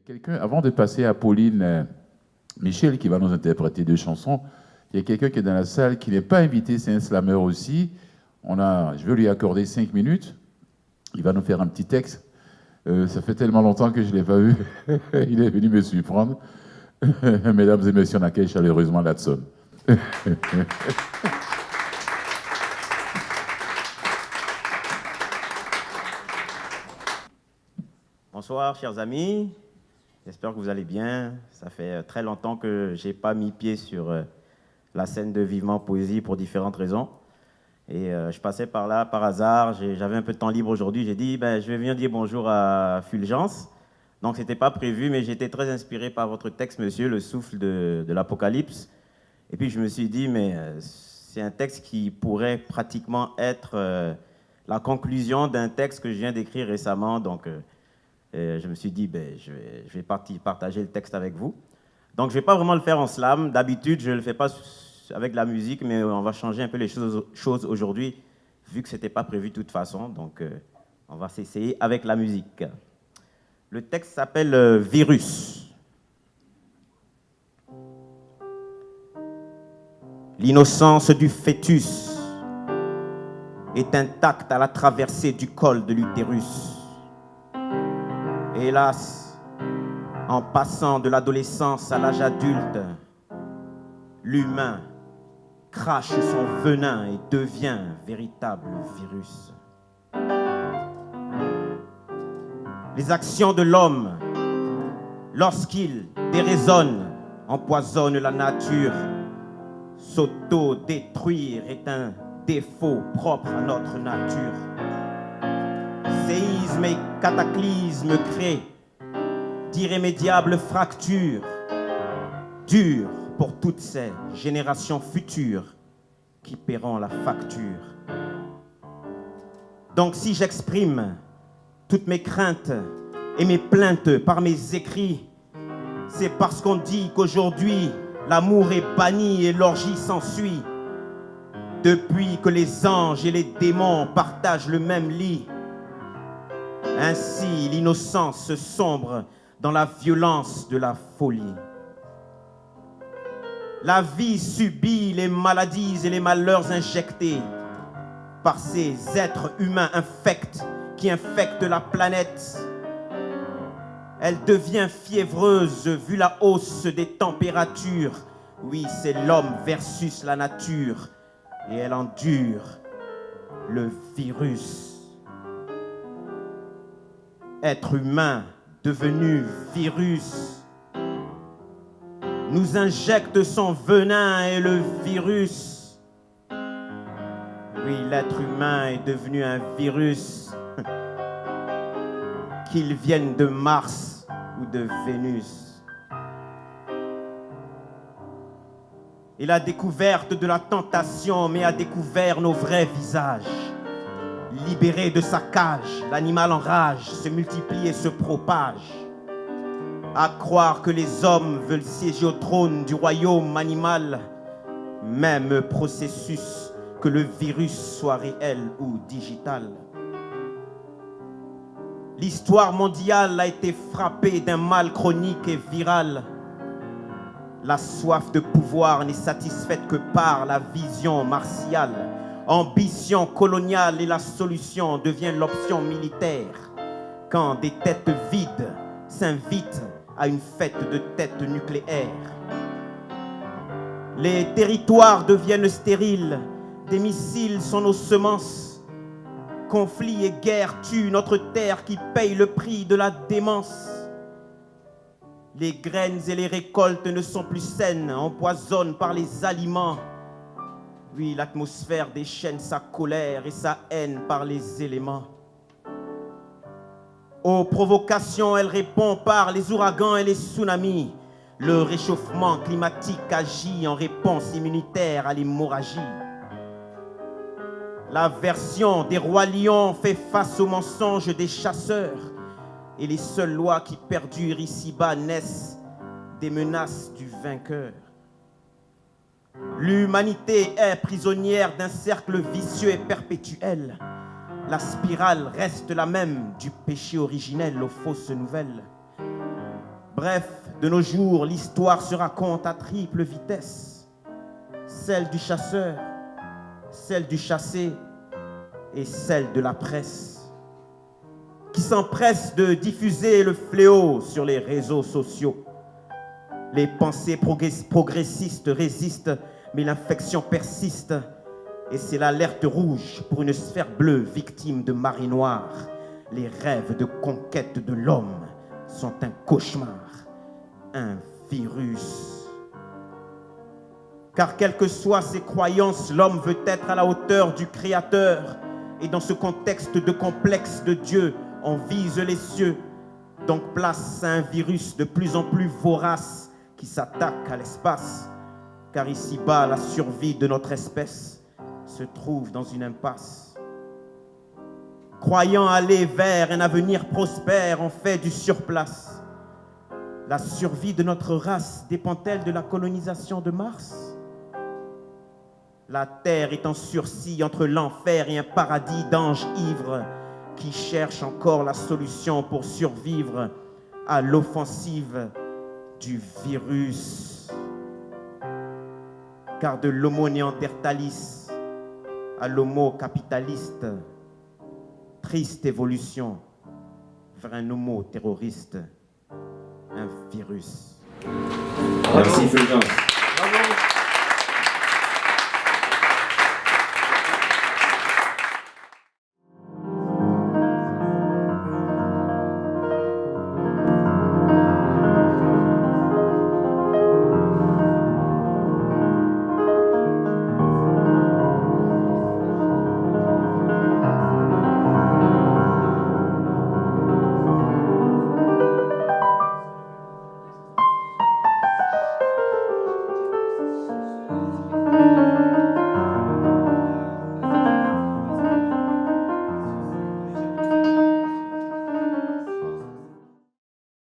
Quelqu'un, avant de passer à Pauline Michel qui va nous interpréter deux chansons, il y a quelqu'un qui est dans la salle qui n'est pas invité, c'est un slammer aussi. Je vais lui accorder 5 minutes. Il va nous faire un petit texte. Ça fait tellement longtemps que je ne l'ai pas vu. Il est venu me surprendre. Mesdames et messieurs, on accueille chaleureusement Latson. Bonsoir, chers amis. J'espère que vous allez bien. Ça fait très longtemps que je n'ai pas mis pied sur la scène de Vivement Poésie pour différentes raisons. Et je passais par là par hasard. J'avais un peu de temps libre aujourd'hui. J'ai dit, je vais venir dire bonjour à Fulgence. Donc, ce n'était pas prévu, mais j'étais très inspiré par votre texte, monsieur, Le souffle de l'Apocalypse. Et puis, je me suis dit, mais c'est un texte qui pourrait pratiquement être la conclusion d'un texte que je viens d'écrire récemment. Donc, je me suis dit, je vais partager le texte avec vous. Donc, je ne vais pas vraiment le faire en slam. D'habitude, je ne le fais pas avec la musique, mais on va changer un peu les choses aujourd'hui, vu que ce n'était pas prévu de toute façon. Donc, on va s'essayer avec la musique. Le texte s'appelle Virus. L'innocence du fœtus est intacte à la traversée du col de l'utérus. Hélas, en passant de l'adolescence à l'âge adulte, l'humain crache son venin et devient un véritable virus. Les actions de l'homme, lorsqu'il déraisonne, empoisonne la nature. S'auto-détruire est un défaut propre à notre nature. Séismes et cataclysmes créent d'irrémédiables fractures, dures pour toutes ces générations futures qui paieront la facture. Donc si j'exprime toutes mes craintes et mes plaintes par mes écrits, c'est parce qu'on dit qu'aujourd'hui, l'amour est banni et l'orgie s'ensuit. Depuis que les anges et les démons partagent le même lit, ainsi l'innocence sombre dans la violence de la folie. La vie subit les maladies et les malheurs injectés par ces êtres humains infects qui infectent la planète. Elle devient fiévreuse vu la hausse des températures. Oui, c'est l'homme versus la nature et elle endure le virus. Être humain devenu virus nous injecte son venin et le virus. Oui, l'être humain est devenu un virus. Qu'il vienne de Mars ou de Vénus. Et la découverte de la tentation met à découvert nos vrais visages. Libéré de sa cage, l'animal en rage se multiplie et se propage. À croire que les hommes veulent siéger au trône du royaume animal, même processus que le virus soit réel ou digital. L'histoire mondiale a été frappée d'un mal chronique et viral. La soif de pouvoir n'est satisfaite que par la vision martiale. Ambition coloniale et la solution devient l'option militaire. Quand des têtes vides s'invitent à une fête de têtes nucléaires. Les territoires deviennent stériles. Des missiles sont nos semences. Conflits et guerres tuent notre terre qui paye le prix de la démence. Les graines et les récoltes ne sont plus saines, empoisonnent par les aliments. Oui, l'atmosphère déchaîne sa colère et sa haine par les éléments. Aux provocations, elle répond par les ouragans et les tsunamis. Le réchauffement climatique agit en réponse immunitaire à l'hémorragie. La version des rois lions fait face aux mensonges des chasseurs. Et les seules lois qui perdurent ici-bas naissent des menaces du vainqueur. L'humanité est prisonnière d'un cercle vicieux et perpétuel. La spirale reste la même du péché originel aux fausses nouvelles. Bref, de nos jours, l'histoire se raconte à triple vitesse. Celle du chasseur, celle du chassé et celle de la presse, qui s'empresse de diffuser le fléau sur les réseaux sociaux. Les pensées progressistes résistent, mais l'infection persiste. Et c'est l'alerte rouge pour une sphère bleue victime de marée noire. Les rêves de conquête de l'homme sont un cauchemar, un virus. Car quelles que soient ses croyances, l'homme veut être à la hauteur du Créateur. Et dans ce contexte de complexe de Dieu, on vise les cieux. Donc place à un virus de plus en plus vorace qui s'attaque à l'espace. Car ici-bas, la survie de notre espèce se trouve dans une impasse. Croyant aller vers un avenir prospère, on fait du surplace. La survie de notre race dépend-elle de la colonisation de Mars? La terre est en sursis entre l'enfer et un paradis d'anges ivres qui cherchent encore la solution pour survivre à l'offensive du virus. Car de l'homo néandertalis à l'homo capitaliste, triste évolution vers un homo terroriste, un virus. Merci Fulgence.